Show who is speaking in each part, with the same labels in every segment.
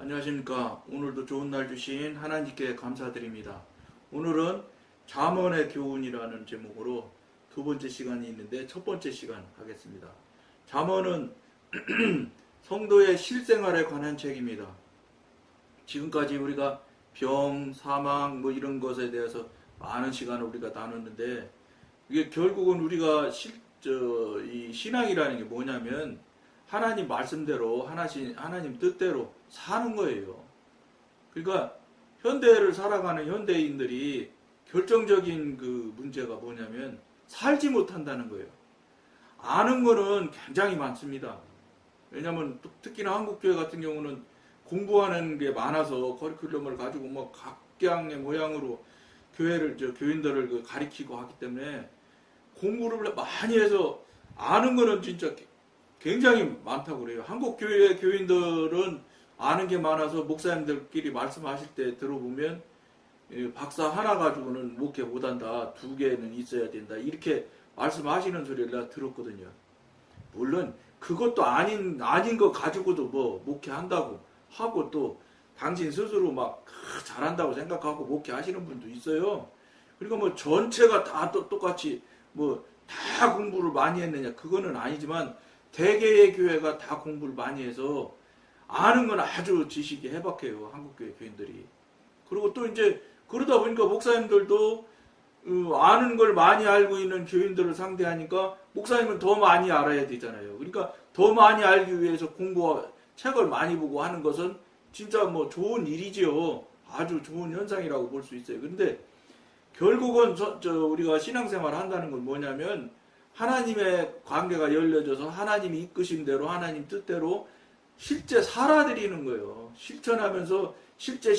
Speaker 1: 안녕하십니까. 오늘도 좋은 날 주신 하나님께 감사드립니다. 오늘은 잠언의 교훈이라는 제목으로 두 번째 시간이 있는데 첫 번째 시간 하겠습니다. 잠언은 성도의 실생활에 관한 책입니다. 지금까지 우리가 병, 사망 이런 것에 대해서 많은 시간을 우리가 나눴는데 이게 결국은 우리가 이 신앙이라는 게 뭐냐면 하나님 말씀대로 하나님 뜻대로 사는 거예요. 그러니까 현대를 살아가는 현대인들이 결정적인 그 문제가 뭐냐면 살지 못한다는 거예요. 아는 거는 굉장히 많습니다. 왜냐하면 특히나 한국교회 같은 경우는 공부하는 게 많아서 커리큘럼을 가지고 각양의 모양으로 교인들을 가리키고 하기 때문에 공부를 많이 해서 아는 거는 진짜 굉장히 많다고 그래요. 한국 교회 교인들은 아는 게 많아서 목사님들끼리 말씀하실 때 들어보면 박사 하나 가지고는 목회 못한다. 2개는 있어야 된다. 이렇게 말씀하시는 소리를 내가 들었거든요. 물론 그것도 아닌 거 가지고도 목회한다고 하고 또 당신 스스로 잘한다고 생각하고 목회하시는 분도 있어요. 그러니까 전체가 다 똑같이 다 공부를 많이 했느냐 그거는 아니지만 대개의 교회가 다 공부를 많이 해서 아는 건 아주 지식이 해박해요. 한국교회 교인들이. 그리고 또 이제 그러다 보니까 목사님들도 아는 걸 많이 알고 있는 교인들을 상대하니까 목사님은 더 많이 알아야 되잖아요. 그러니까 더 많이 알기 위해서 책을 많이 보고 하는 것은 진짜 좋은 일이지요. 아주 좋은 현상이라고 볼 수 있어요. 근데 결국은 우리가 신앙생활을 한다는 건 뭐냐면 하나님의 관계가 열려져서 하나님이 이끄신 대로 하나님 뜻대로 실제 살아드리는 거예요. 실천하면서 실제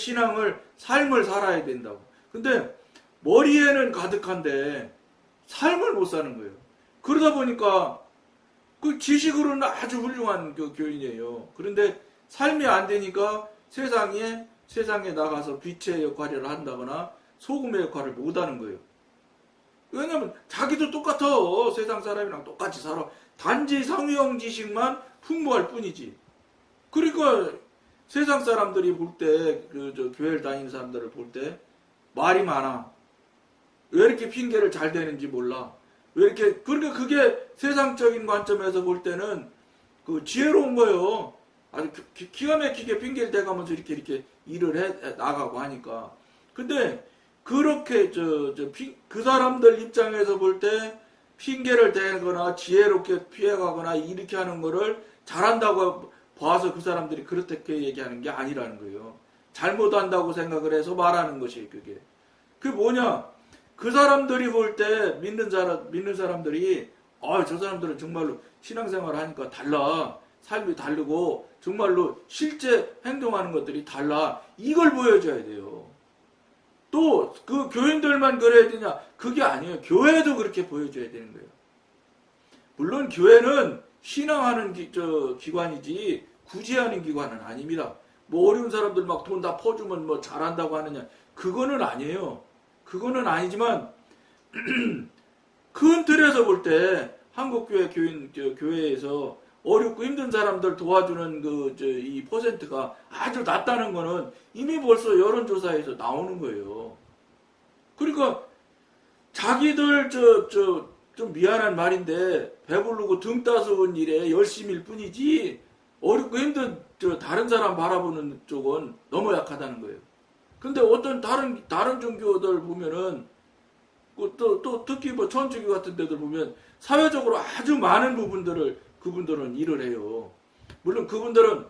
Speaker 1: 삶을 살아야 된다고. 근데 머리에는 가득한데 삶을 못 사는 거예요. 그러다 보니까 그 지식으로는 아주 훌륭한 교인이에요. 그런데 삶이 안 되니까 세상에 나가서 빛의 역할을 한다거나 소금의 역할을 못 하는 거예요. 왜냐면 자기도 똑같아. 세상 사람이랑 똑같이 살아. 단지 상위형 지식만 풍부할 뿐이지. 그러니까 세상 사람들이 볼 때, 교회를 다니는 사람들을 볼 때 말이 많아. 왜 이렇게 핑계를 잘 대는지 몰라. 그러니까 그게 세상적인 관점에서 볼 때는 지혜로운 거예요. 아주 기가 막히게 핑계를 대가면서 이렇게 일을 해 나가고 하니까. 근데 그렇게 그 사람들 입장에서 볼 때 핑계를 대거나 지혜롭게 피해가거나 이렇게 하는 거를 잘한다고 봐서 그 사람들이 그렇게 얘기하는 게 아니라는 거예요. 잘못한다고 생각을 해서 말하는 것이 그게. 그게 뭐냐? 그 사람들이 볼 때 믿는 사람들이 저 사람들은 정말로 신앙생활을 하니까 달라. 삶이 다르고 정말로 실제 행동하는 것들이 달라. 이걸 보여줘야 돼요. 또 그 교인들만 그래야 되냐? 그게 아니에요. 교회도 그렇게 보여줘야 되는 거예요. 물론 교회는 신앙하는 기관이지 구제하는 기관은 아닙니다. 어려운 사람들 돈 다 퍼주면 잘한다고 하느냐? 그거는 아니에요. 그거는 아니지만 큰 틀에서 볼 때 한국교회 교회에서 어렵고 힘든 사람들 도와주는 이 퍼센트가 아주 낮다는 거는 이미 벌써 여론조사에서 나오는 거예요. 그러니까 자기들 좀 미안한 말인데 배부르고 등 따스운 일에 열심일 뿐이지 어렵고 힘든 다른 사람 바라보는 쪽은 너무 약하다는 거예요. 근데 어떤 다른 종교들 보면은 또 특히 천주교 같은 데들 보면 사회적으로 아주 많은 부분들을 그분들은 일을 해요. 물론 그분들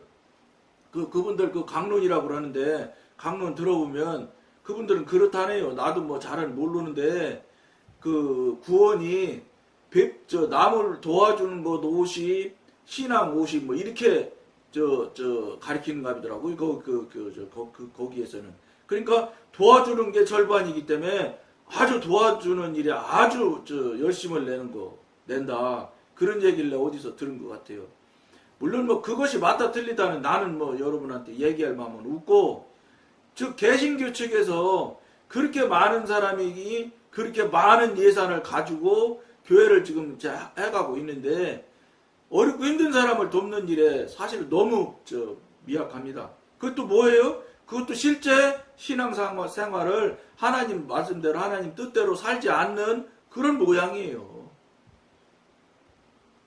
Speaker 1: 강론이라고 그러는데 강론 들어보면 그분들은 그렇다네요. 나도 잘은 모르는데 구원이 남을 도와주는 것 옷이 신앙 옷이 이렇게 가리키는 값이더라고요. 거기에서는. 그러니까 도와주는 게 절반이기 때문에 아주 도와주는 일에 아주 열심을 낸다. 그런 얘기를 어디서 들은 것 같아요. 물론 그것이 맞다 틀리다는 나는 여러분한테 얘기할 마음은 없고, 즉 개신교 측에서 그렇게 많은 사람이 그렇게 많은 예산을 가지고 교회를 지금 해가고 있는데 어렵고 힘든 사람을 돕는 일에 사실 너무 미약합니다. 그것도 뭐예요? 그것도 실제 신앙생활을 하나님 말씀대로 하나님 뜻대로 살지 않는 그런 모양이에요.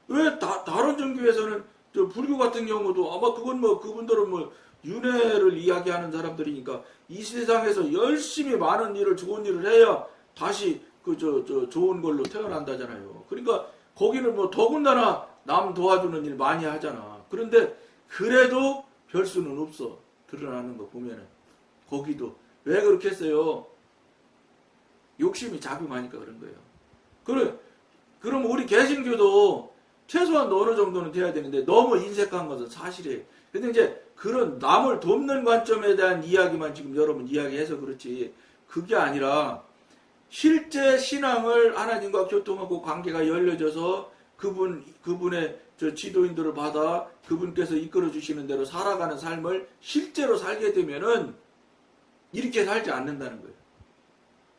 Speaker 1: 왜 다른 종교에서는 저 불교 같은 경우도 아마 그건 뭐 그분들은 뭐 윤회를 이야기하는 사람들이니까 이 세상에서 열심히 많은 일을 좋은 일을 해야 다시 그 좋은 걸로 태어난다잖아요. 그러니까 거기는 뭐 더군다나 남 도와주는 일 많이 하잖아. 그런데 그래도 별 수는 없어. 드러나는 거 보면은 거기도 왜 그렇게 했어요? 욕심이 작용하니까 그런 거예요. 그럼 우리 개신교도 최소한 어느 정도는 돼야 되는데 너무 인색한 것은 사실이에요. 근데 이제 그런 남을 돕는 관점에 대한 이야기만 지금 여러분 이야기해서 그렇지 그게 아니라 실제 신앙을 하나님과 교통하고 관계가 열려져서 그분의 저 지도인들을 받아 그분께서 이끌어 주시는 대로 살아가는 삶을 실제로 살게 되면은 이렇게 살지 않는다는 거예요.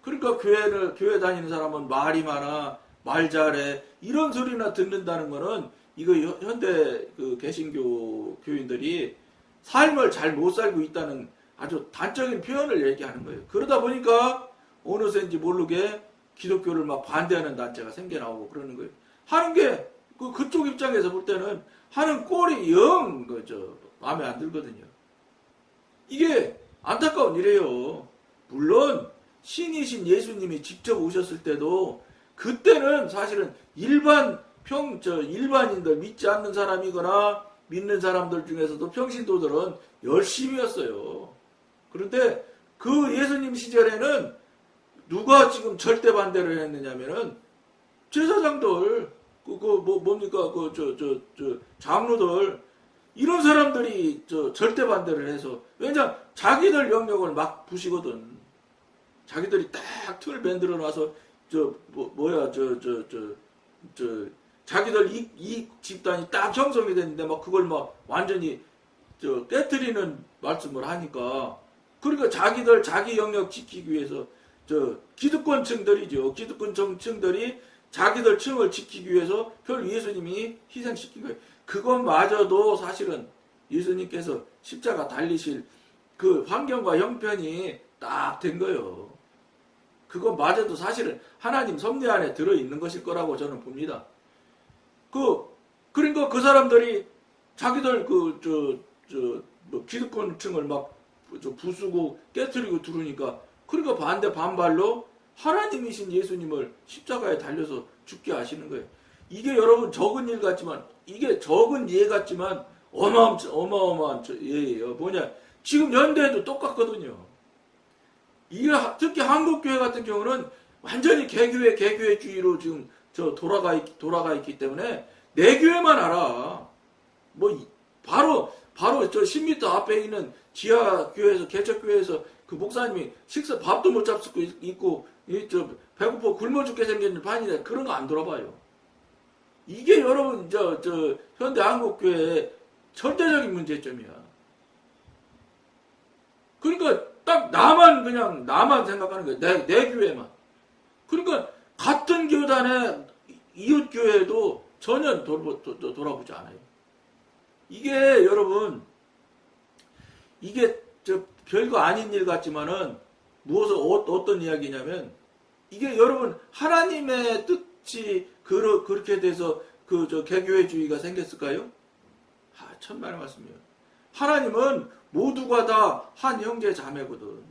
Speaker 1: 그러니까 교회 다니는 사람은 말이 많아, 말 잘해, 이런 소리나 듣는다는 거는 이거 현대 그 개신교 교인들이 삶을 잘 못 살고 있다는 아주 단적인 표현을 얘기하는 거예요. 그러다 보니까 어느새인지 모르게 기독교를 막 반대하는 단체가 생겨나오고 그러는 거예요. 하는 게 그쪽 입장에서 볼 때는 하는 꼴이 영 마음에 안 들거든요. 이게 안타까운 일이에요. 물론 신이신 예수님이 직접 오셨을 때도 그때는 사실은 일반인들 믿지 않는 사람이거나 믿는 사람들 중에서도 평신도들은 열심히였어요. 그런데 그 예수님 시절에는 누가 지금 절대 반대를 했느냐면은 제사장들 장로들 이런 사람들이 절대 반대를 해서 왜냐 자기들 영역을 막 부시거든. 자기들이 딱 틀 만들어 놔서 자기들 이 집단이 딱 형성이 됐는데 막 그걸 막 완전히 깨트리는 말씀을 하니까 그러니까 자기들 자기 영역 지키기 위해서 기득권층들이죠. 기득권층들이 자기들 층을 지키기 위해서 별 예수님이 희생시킨 거예요. 그것마저도 사실은 예수님께서 십자가 달리실 그 환경과 형편이 딱 된 거예요. 그것마저도 사실은 하나님 섭리 안에 들어있는 것일 거라고 저는 봅니다. 그러니까 그 사람들이 자기들 기득권층을 막 부수고 깨트리고 들으니까 그러니까 반발로 하나님이신 예수님을 십자가에 달려서 죽게 하시는 거예요. 이게 여러분 적은 일 같지만 이게 적은 예 같지만 어마어마한 예예요. 뭐냐 지금 연대에도 똑같거든요. 이게 특히 한국교회 같은 경우는 완전히 개교회주의로 지금 돌아가 있기 때문에 내 교회만 알아. 뭐 바로 저 10m 앞에 있는 지하교회에서 개척교회에서 그 목사님이 밥도 못 잡수고 있고 배고파 굶어 죽게 생긴 판이다. 그런 거 안 돌아봐요. 이게 여러분 현대 한국교회의 절대적인 문제점이야. 그러니까 딱 나만 생각하는 거야. 내 교회만. 그러니까 같은 교단의 이웃 교회도 전혀 돌아보지 않아요. 이게 여러분 이게 별거 아닌 일 같지만은 어떤 이야기냐면 이게 여러분 하나님의 뜻이 그렇게 돼서 개교회주의가 생겼을까요? 천만의 말씀이에요. 하나님은 모두가 다 한 형제 자매거든.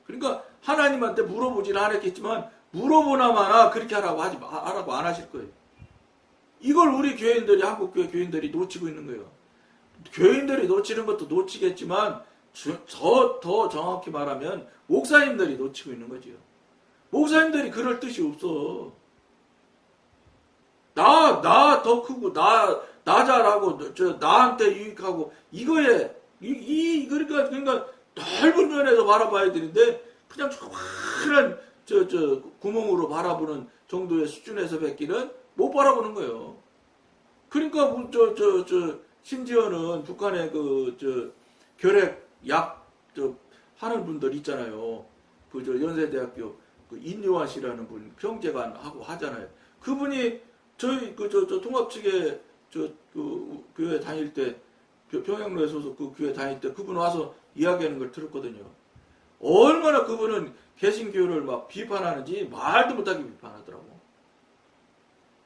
Speaker 1: 그러니까 하나님한테 물어보지는 않았겠지만 물어보나마나 그렇게 하라고 안 하실 거예요. 이걸 우리 교인들이 한국교회 교인들이 놓치고 있는 거예요. 교인들이 놓치는 것도 놓치겠지만 더 정확히 말하면 목사님들이 놓치고 있는 거지요. 목사님들이 그럴 뜻이 없어. 나 더 크고 나 잘하고 나한테 유익하고 이거에 그러니까 넓은 면에서 바라봐야 되는데 그냥 조그만 구멍으로 바라보는 정도의 수준에서 뵙기는 못 바라보는 거예요. 그러니까 심지어는 북한의 결핵 약 하는 분들 있잖아요. 연세대학교 인요한 씨라는 분 평제관 하고 하잖아요. 그분이 저희 통합 측에 교회 다닐 때 평양로에 소속 그 교회 다닐 때 그분 와서 이야기하는 걸 들었거든요. 얼마나 그분은 개신교를 막 비판하는지 말도 못하게 비판하더라고.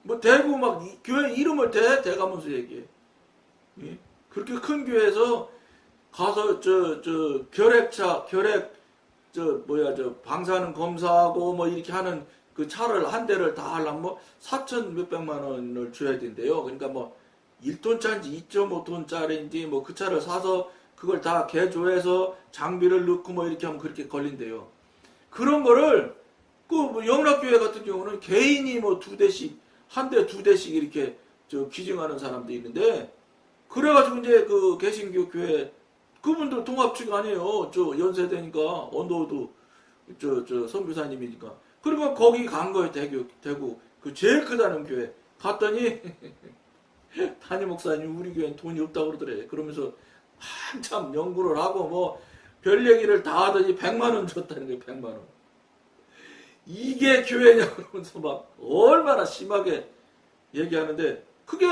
Speaker 1: 뭐 대구 막 교회 이름을 대가면서 얘기해. 예? 그렇게 큰 교회에서 가서 결핵 방사능 검사하고 뭐 이렇게 하는 그 차를 한 대를 다 하려면 뭐 4천 몇백만 원을 줘야 된대요. 그러니까 뭐 1톤짜리인지 2.5톤짜리인지 뭐 그 차를 사서 그걸 다 개조해서 장비를 넣고 뭐 이렇게 하면 그렇게 걸린대요. 그런 거를 그 영락교회 같은 경우는 개인이 뭐 2대씩 한 대 2대씩 이렇게 기증하는 사람도 있는데 그래가지고 이제 그 개신교 교회 그분들 통합측 아니에요. 연세대니까 언더우드 선교사님이니까. 그러니까 거기 간 거예요. 대구 그 제일 크다는 교회 갔더니 담임 목사님 우리 교회는 돈이 없다고 그러더래. 그러면서 한참 연구를 하고 뭐 별 얘기를 다 하더니 100만 원 줬다는 거예요. 100만 원. 이게 교회냐 그러면서 막 얼마나 심하게 얘기하는데 그게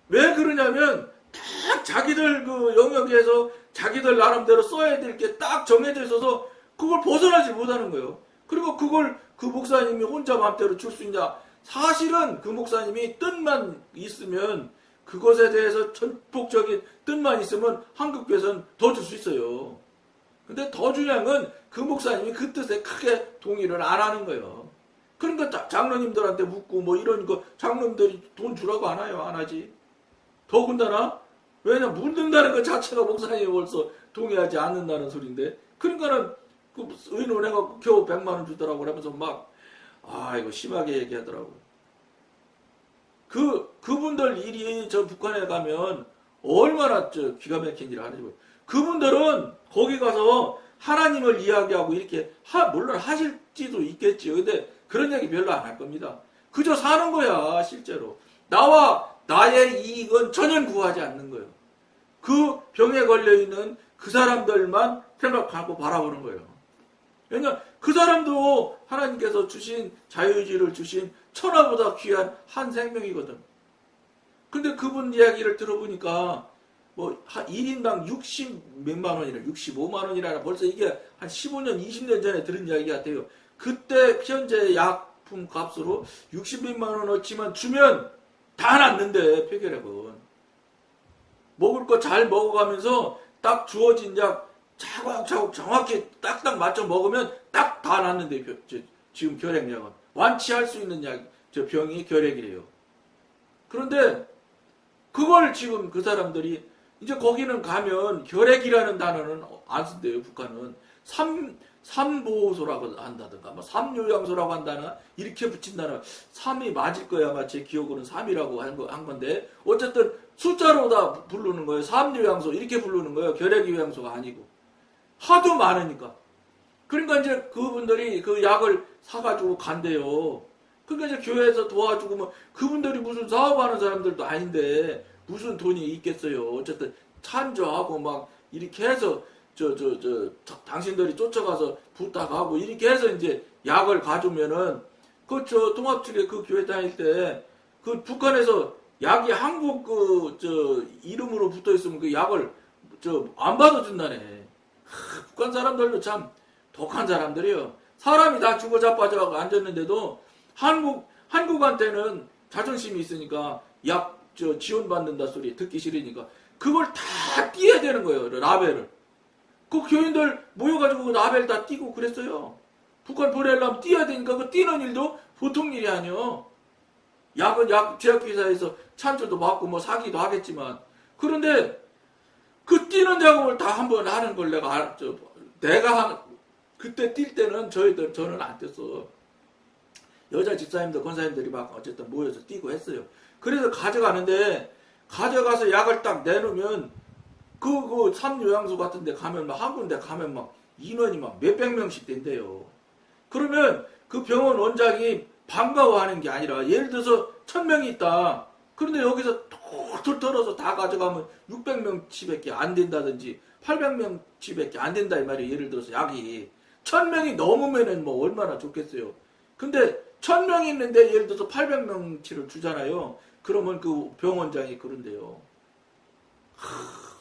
Speaker 1: 왜 그러냐면 딱 자기들 그 영역에서 자기들 나름대로 써야 될 게 딱 정해져 있어서 그걸 벗어나지 못하는 거예요. 그리고 그걸 그 목사님이 혼자 마음대로 줄 수 있냐. 사실은 그 목사님이 뜻만 있으면 그것에 대해서 전폭적인 뜻만 있으면 한국교회에서는 더 줄 수 있어요. 근데 더 중요한 건 그 목사님이 그 뜻에 크게 동의를 안 하는 거예요. 그러니까 장로님들한테 묻고 뭐 이런 거 장로님들이 돈 주라고 안 해요. 안 하지. 더군다나 왜냐 묻는다는 것 자체가 목사님이 벌써 동의하지 않는다는 소리인데 그러니까는 그 의논해갖고 겨우 100만 원 주더라고 그러면서 막 이거 심하게 얘기하더라고요. 그분들 일이 저 북한에 가면 얼마나 기가 막힌 일을 하는지 모르겠어요. 그분들은 거기 가서 하나님을 이야기하고 이렇게 물론 하실지도 있겠지요. 근데 그런 얘기 별로 안 할 겁니다. 그저 사는 거야 실제로. 나의 이익은 전혀 구하지 않는 거예요. 그 병에 걸려있는 그 사람들만 생각하고 바라보는 거예요. 왜냐하면 그 사람도 하나님께서 주신 자유의지를 주신 천하보다 귀한 한 생명이거든. 근데 그분 이야기를 들어보니까 뭐 1인당 60 몇만 원이라 65만 원이라 벌써 이게 한 15년 20년 전에 들은 이야기 같아요. 그때 현재 약품 값으로 60몇만 원어치만 주면 다 낫는데 폐결핵은 먹을 거 잘 먹어가면서 딱 주어진 약 차곡차곡 정확히 딱딱 맞춰 먹으면 딱 다 낫는데 지금 결핵약은 완치할 수 있는 약 병이 결핵이래요. 그런데 그걸 지금 그 사람들이 이제 거기는 가면 결핵이라는 단어는 안 쓴대요. 북한은 삼보호소라고 한다든가 뭐 삼요양소라고 한다나 이렇게 붙인다나 3이 맞을 거야. 아마 제 기억으로는 3이라고 한 건데 어쨌든 숫자로 다 부르는 거예요. 삼요양소 이렇게 부르는 거예요. 결핵요양소가 아니고 하도 많으니까. 그러니까 이제 그분들이 그 약을 사가지고 간대요. 그러니까 이제 교회에서 도와주고 뭐 그분들이 무슨 사업하는 사람들도 아닌데 무슨 돈이 있겠어요. 어쨌든 찬조하고 막 이렇게 해서 당신들이 쫓아가서 부탁하고 이렇게 해서 이제 약을 가져오면은 통합측에 그 교회 다닐 때 그 북한에서 약이 한국 이름으로 붙어 있으면 그 약을 안 받아준다네. 북한 사람들도 참 독한 사람들이요. 사람이 다 죽어 자빠져 앉았는데도 한국한테는 자존심이 있으니까 약 지원받는다 소리 듣기 싫으니까 그걸 다 띄어야 되는 거예요. 라벨을. 그 교인들 모여가지고 그 라벨 다 띄고 그랬어요. 북한 보내려면 띄어야 되니까 그 띄는 일도 보통 일이 아니요. 약은 제약회사에서 찬조도 받고 뭐 사기도 하겠지만 그런데 그 띄는 작업을 다 한번 하는 걸 내가 그때 뛸 때는 저는 안 뗐어. 여자 집사님들 권사님들이 막 어쨌든 모여서 뛰고 했어요. 그래서 가져가는데 가져가서 약을 딱 내놓으면 그 삼요양소 같은 데 가면 막 한 군데 가면 막 인원이 막 몇백 명씩 된대요. 그러면 그 병원 원장이 반가워하는 게 아니라 예를 들어서 1000명이 있다. 그런데 여기서 툴툴 털어서 다 가져가면 600명치밖에 안 된다든지 800명치밖에 안 된다 이 말이에요. 예를 들어서 약이 1000명이 넘으면은 뭐 얼마나 좋겠어요. 근데 1000명이 있는데 예를 들어서 800명치를 주잖아요. 그러면 그 병원장이 그런데요.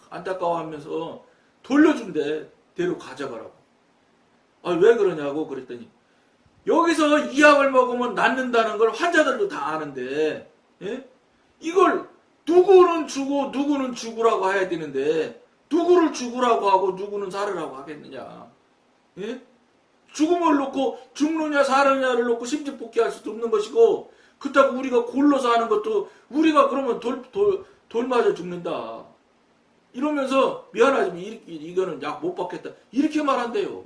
Speaker 1: 안타까워하면서 돌려준대. 데리고 가져가라고. 아, 왜 그러냐고 그랬더니 여기서 이 약을 먹으면 낫는다는 걸 환자들도 다 아는데, 예? 이걸 누구는 주고 누구는 죽으라고 해야 되는데 누구를 죽으라고 하고 누구는 살으라고 하겠느냐. 예? 죽음을 놓고 죽느냐 사느냐를 놓고 심지복귀할 수도 없는 것이고, 그렇다고 우리가 골로서 하는 것도 우리가 그러면 돌 맞아 죽는다. 이러면서 미안하지만 이거는 약 못 받겠다. 이렇게 말한대요.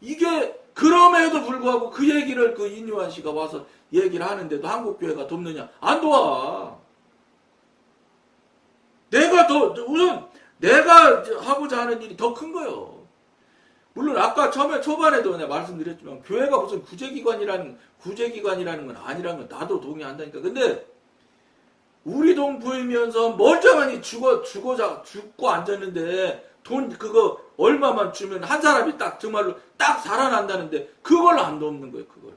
Speaker 1: 이게 그럼에도 불구하고 그 얘기를 그 인유한 씨가 와서 얘기를 하는데도 한국교회가 돕느냐? 안 도와. 우선 내가 하고자 하는 일이 더 큰 거예요. 물론 아까 초반에도 내가 말씀드렸지만 교회가 무슨 구제기관이라는 건 아니라는 건 나도 동의한다니까. 근데 우리 돈 보이면서 멀쩡하니 죽고 앉았는데 돈 그거 얼마만 주면 한 사람이 딱 정말로 딱 살아난다는데 그걸 안 돕는 거예요. 그걸.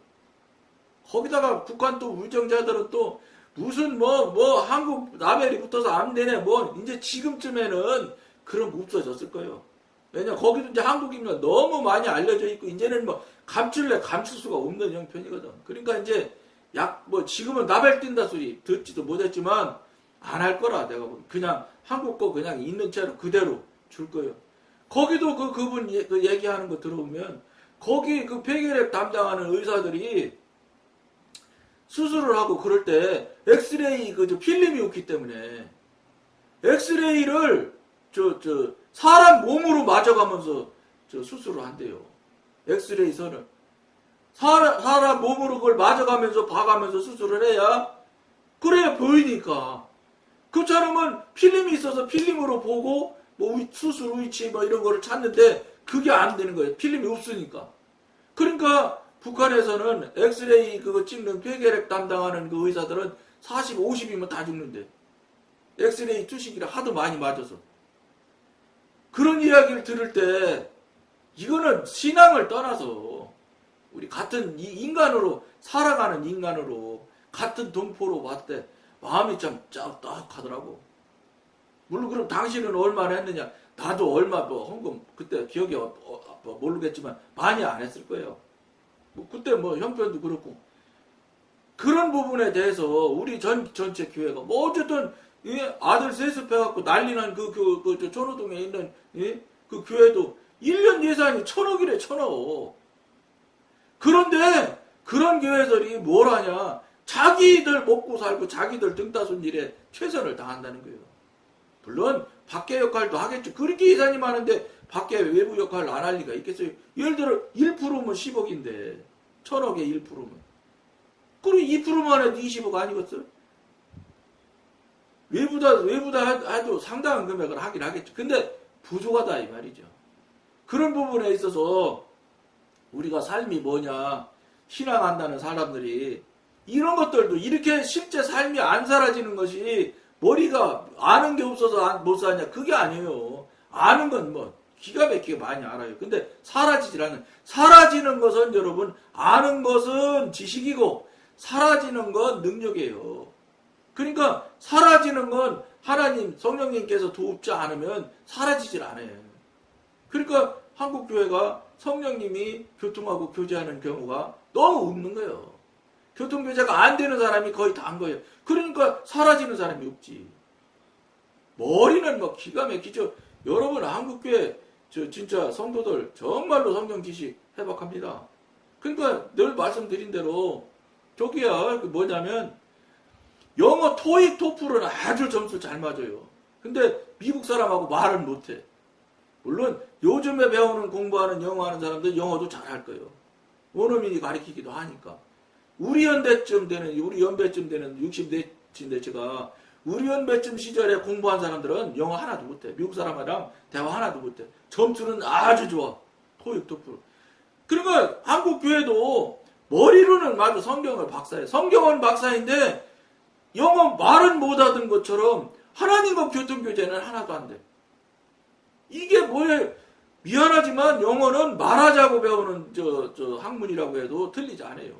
Speaker 1: 거기다가 북한 또 우정자들은 또 무슨 한국 라벨이 붙어서 안 되네 이제 지금쯤에는 그런 거 없어졌을 거예요. 왜냐 거기도 이제 한국인이 너무 많이 알려져 있고 이제는 감출 수가 없는 형편이거든. 그러니까 이제 지금은 라벨 뛴다 소리 듣지도 못했지만 안 할 거라 내가 보기. 그냥 한국 거 그냥 있는 채로 그대로 줄 거예요. 거기도 그분 얘기하는 거 들어보면 거기 그 폐결핵 담당하는 의사들이 수술을 하고 그럴 때 엑스레이 필름이 없기 때문에 엑스레이를 사람 몸으로 맞아가면서 수술을 한대요. 엑스레이 선을 사람 몸으로 그걸 맞아가면서 봐가면서 수술을 해야 그래야 보이니까. 그처럼은 필름이 있어서 필름으로 보고 수술 위치 이런 거를 찾는데 그게 안 되는 거예요. 필름이 없으니까. 그러니까 북한에서는 엑스레이 그거 찍는 폐결핵 담당하는 그 의사들은 40, 50이면 다 죽는데. 엑스레이 투시기를 하도 많이 맞아서. 그런 이야기를 들을 때 이거는 신앙을 떠나서 우리 같은 인간으로 살아가는 인간으로 같은 동포로 봤을 때 마음이 참 딱하더라고. 물론 그럼 당신은 얼마나 했느냐? 나도 얼마 헌금 그때 기억이 모르겠지만 많이 안 했을 거예요. 그때 형편도 그렇고 그런 부분에 대해서 우리 전체 교회가 어쨌든 아들 세습해갖고 난리난 그 전호동에 있는 그 교회도 1년 예산이 1,000억이래 1,000억. 그런데 그런 교회들이 뭘 하냐? 자기들 먹고 살고 자기들 등 따순 일에 최선을 다한다는 거예요. 물론 밖에 역할도 하겠죠. 그렇게 예산이 많은데 밖에 외부 역할을 안 할 리가 있겠어요. 예를 들어 1%면 10억인데 1,000억에 1%면 그리고 2%만 해도 20억 아니겠어요? 외부다 해도 상당한 금액을 하긴 하겠죠. 근데 부족하다 이 말이죠. 그런 부분에 있어서 우리가 삶이 뭐냐, 신앙한다는 사람들이 이런 것들도 이렇게 실제 삶이 안 사라지는 것이 머리가 아는 게 없어서 못 사냐, 그게 아니에요. 아는 건 기가 막히게 많이 알아요. 근데 사라지는 것은 여러분, 아는 것은 지식이고 사라지는 건 능력이에요. 그러니까 사라지는 건 하나님 성령님께서 돕지 않으면 사라지질 않아요. 그러니까 한국교회가 성령님이 교통하고 교제하는 경우가 너무 없는 거예요. 교통교제가 안 되는 사람이 거의 다 한 거예요. 그러니까 사라지는 사람이 없지. 머리는 기가 막히죠. 여러분 한국교회 진짜 성도들 정말로 성경 지식 해박합니다. 그러니까 늘 말씀드린 대로 저기야 뭐냐면 영어 토익 토플은 아주 점수 잘 맞아요. 근데 미국 사람하고 말은 못해. 물론 요즘에 배우는 공부하는 영어 하는 사람들 영어도 잘할 거예요. 원어민이 가르치기도 하니까. 우리 연배쯤 되는 60대인데 제가 우리 연배쯤 시절에 공부한 사람들은 영어 하나도 못해. 미국 사람이랑 대화 하나도 못해. 점수는 아주 좋아. 토익 토플. 그러니까 한국 교회도 머리로는 맞아 성경을 박사해. 성경은 박사인데 영어 말은 못하던 것처럼 하나님과 교통교제는 하나도 안 돼. 이게 뭐예요? 미안하지만 영어는 말하자고 배우는 학문이라고 해도 틀리지 않아요.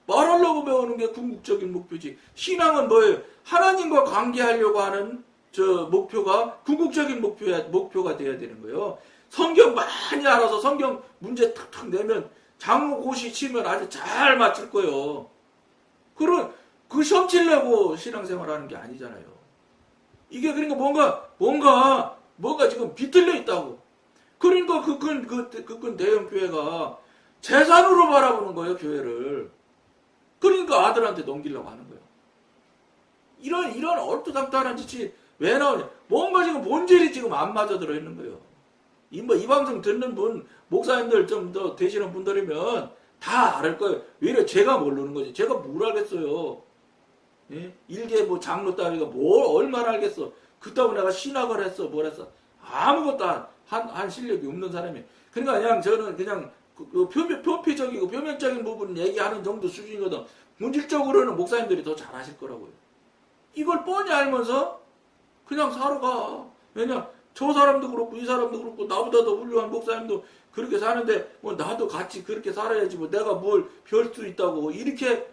Speaker 1: 말하려고 배우는 게 궁극적인 목표지. 신앙은 뭐예요? 하나님과 관계하려고 하는 목표가 궁극적인 목표가 돼야 되는 거예요. 성경 많이 알아서 성경 문제 탁탁 내면 장모 고시 치면 아주 잘 맞출 거예요. 그 시험 치려고 신앙생활 하는 게 아니잖아요. 이게 그러니까 뭔가 지금 비틀려 있다고. 그러니까 그 대형교회가 재산으로 바라보는 거예요, 교회를. 그러니까 아들한테 넘기려고 하는 거예요. 이런 얼토당토하는 짓이 왜 나오냐. 뭔가 지금 본질이 지금 안 맞아 들어 있는 거예요. 이 방송 듣는 분, 목사님들 좀 더 되시는 분들이면 다 알을 거예요. 왜냐, 제가 모르는 거지. 제가 뭘 알겠어요. 예? 일개 뭐 장로 따위가 뭘 얼마나 알겠어. 그따고 내가 신학을 했어, 뭘 했어. 아무것도 한 실력이 없는 사람이. 그러니까 그냥 저는 그냥 표피적이고 표면적인 부분 얘기하는 정도 수준이거든. 본질적으로는 목사님들이 더 잘하실 거라고요. 이걸 뻔히 알면서 그냥 살아가. 왜냐, 저 사람도 그렇고 이 사람도 그렇고 나보다 더 훌륭한 목사님도 그렇게 사는데 뭐 나도 같이 그렇게 살아야지 뭐 내가 뭘 별 수 있다고 이렇게.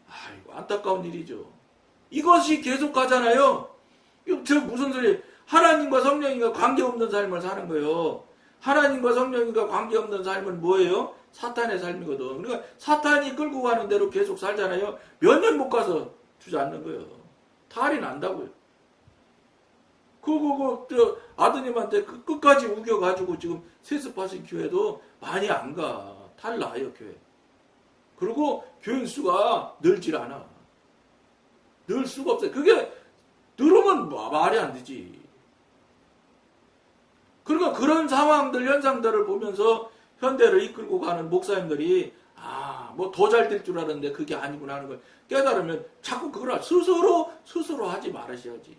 Speaker 1: 아이고, 안타까운 일이죠. 이것이 계속 가잖아요. 저 무슨 소리? 하나님과 성령님과 관계없는 삶을 사는 거예요. 하나님과 성령님과 관계없는 삶은 뭐예요? 사탄의 삶이거든. 그러니까 사탄이 끌고 가는 대로 계속 살잖아요. 몇 년 못 가서 주저앉는 거예요. 탈이 난다고요. 아드님한테 끝까지 우겨가지고 지금 세습하신 교회도 많이 안 가. 탈 나요, 교회. 그리고 교인 수가 늘질 않아. 늘 수가 없어요. 그게 늘으면 말이 안 되지. 그러니까 그런 상황들, 현상들을 보면서 현대를 이끌고 가는 목사님들이 뭐 더 잘 될 줄 알았는데 그게 아니구나 하는 걸 깨달으면 자꾸 그걸 스스로 하지 말으셔야지.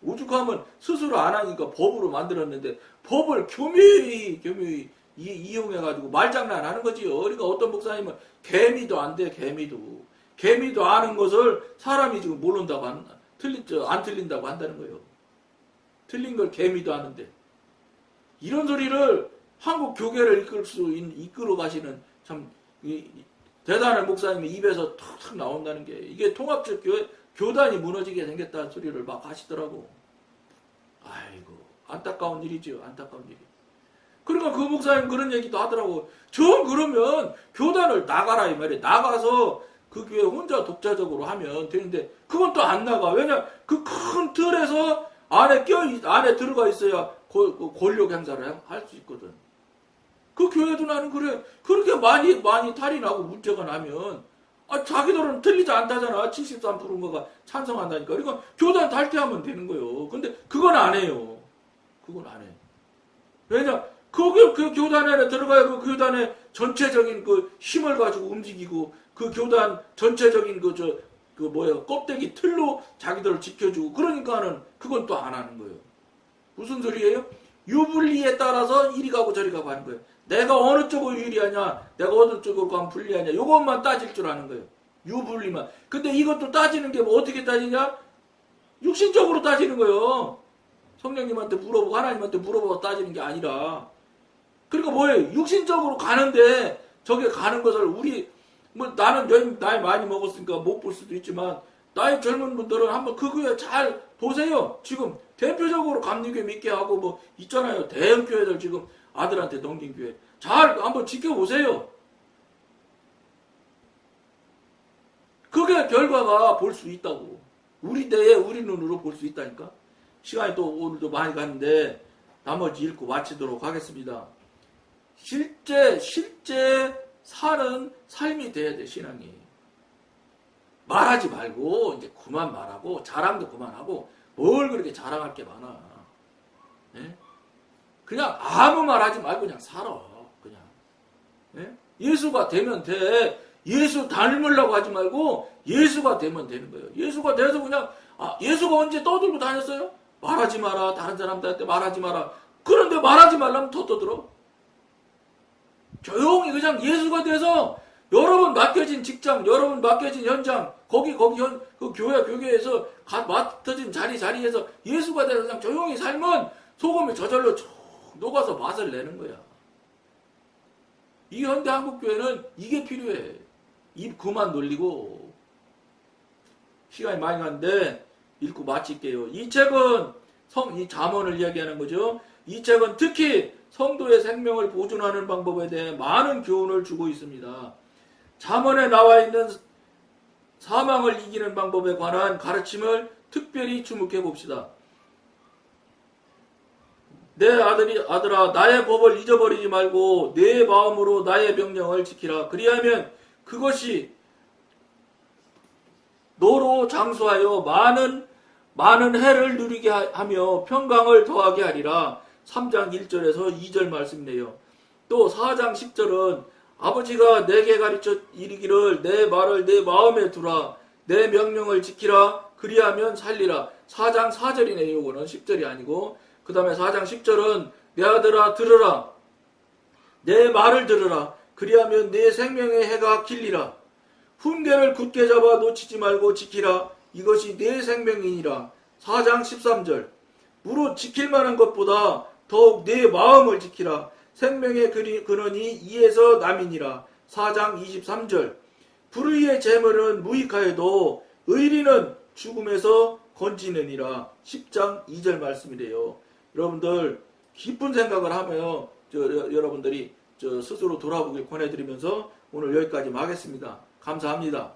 Speaker 1: 오죽하면 스스로 안 하니까 법으로 만들었는데 법을 교묘히 이용해가지고 말장난 하는 거지요. 그러니까 어떤 목사님은 개미도 안 돼, 개미도 아는 것을 사람이 지금 모른다고 안 틀린다고 한다는 거예요. 틀린 걸 개미도 아는데. 이런 소리를 한국 교계를 이끌어 가시는 참 대단한 목사님의 입에서 탁탁 나온다는 게 이게 통합적 교단이 무너지게 생겼다는 소리를 막 하시더라고. 아이고, 안타까운 일이죠. 안타까운 일이. 그러니까 그 목사님 그런 얘기도 하더라고. 그러면 교단을 나가라 이 말이에요. 나가서 그 교회 혼자 독자적으로 하면 되는데 그건 또 안 나가. 왜냐, 그 큰 틀에서 안에 들어가 있어야 권력 행사를 할 수 있거든. 그 교회도 나는 그래. 그렇게 많이 탈이 나고 문제가 나면 자기들은 틀리지 않다잖아. 73%가 찬성한다니까. 그러니까 교단 탈퇴하면 되는 거예요. 근데 그건 안 해요. 그건 안 해. 왜냐, 그 교단 안에 들어가야 그 교단의 전체적인 그 힘을 가지고 움직이고 그 교단 전체적인 껍데기 틀로 자기들을 지켜주고 그러니까는 그건 또 안 하는 거예요. 무슨 소리예요? 유불리에 따라서 이리 가고 저리 가고 하는 거예요. 내가 어느 쪽으로 유리하냐, 내가 어느 쪽으로 가면 불리하냐, 이것만 따질 줄 아는 거예요. 유불리만. 근데 이것도 따지는 게 뭐 어떻게 따지냐? 육신적으로 따지는 거예요. 성령님한테 물어보고 하나님한테 물어보고 따지는 게 아니라. 그러니까 뭐예요? 육신적으로 가는데 저게 가는 것을 나는 나이 많이 먹었으니까 못 볼 수도 있지만 나이 젊은 분들은 한번 그 교회 잘 보세요. 지금 대표적으로 감리교회 믿게 하고 뭐 있잖아요. 대형 교회들 지금 아들한테 넘긴 교회. 잘 한번 지켜보세요. 그게 결과가 볼 수 있다고. 우리 때에 우리 눈으로 볼 수 있다니까. 시간이 또 오늘도 많이 갔는데 나머지 읽고 마치도록 하겠습니다. 실제 사는 삶이 돼야 돼, 신앙이. 말하지 말고 이제 그만 말하고 자랑도 그만하고 뭘 그렇게 자랑할 게 많아. 예? 그냥 아무 말 하지 말고 그냥 살아. 그냥. 예? 예수가 되면 돼. 예수 닮으려고 하지 말고 예수가 되면 되는 거예요. 예수가 돼서 그냥 예수가 언제 떠들고 다녔어요? 말하지 마라. 다른 사람들한테 말하지 마라. 그런데 말하지 말라면 더 떠들어. 조용히 그냥 예수가 돼서 여러분 맡겨진 직장, 여러분 맡겨진 현장, 그 교회에서 맡겨진 자리에서 예수가 돼서 그냥 조용히 살면 소금이 저절로 쭉 녹아서 맛을 내는 거야. 이 현대 한국교회는 이게 필요해. 입 그만 놀리고 시간이 많이 갔는데 읽고 마칠게요. 이 책은 이 잠언을 이야기하는 거죠. 이 책은 특히 성도의 생명을 보존하는 방법에 대해 많은 교훈을 주고 있습니다. 잠언에 나와 있는 사망을 이기는 방법에 관한 가르침을 특별히 주목해 봅시다. 내 아들아 나의 법을 잊어버리지 말고 내 마음으로 나의 명령을 지키라. 그리하면 그것이 너로 장수하여 많은 해를 누리게 하며 평강을 더하게 하리라. 3장 1절에서 2절 말씀이네요. 또 4장 10절은 아버지가 내게 가르쳐 이르기를 내 말을 내 마음에 두라. 내 명령을 지키라. 그리하면 살리라. 4장 4절이네요. 이거는 10절이 아니고. 그 다음에 4장 10절은 내 아들아 들으라. 내 말을 들으라. 그리하면 내 생명의 해가 길리라. 훈계를 굳게 잡아 놓치지 말고 지키라. 이것이 내 생명이니라. 4장 13절 무릇 지킬 만한 것보다 더욱 내 마음을 지키라. 생명의 근원이 이에서 남이니라. 4장 23절 불의의 재물은 무익하여도 의리는 죽음에서 건지느니라. 10장 2절 말씀이래요. 여러분들 깊은 생각을 하며 여러분들이 스스로 돌아보길 권해드리면서 오늘 여기까지 하겠습니다. 감사합니다.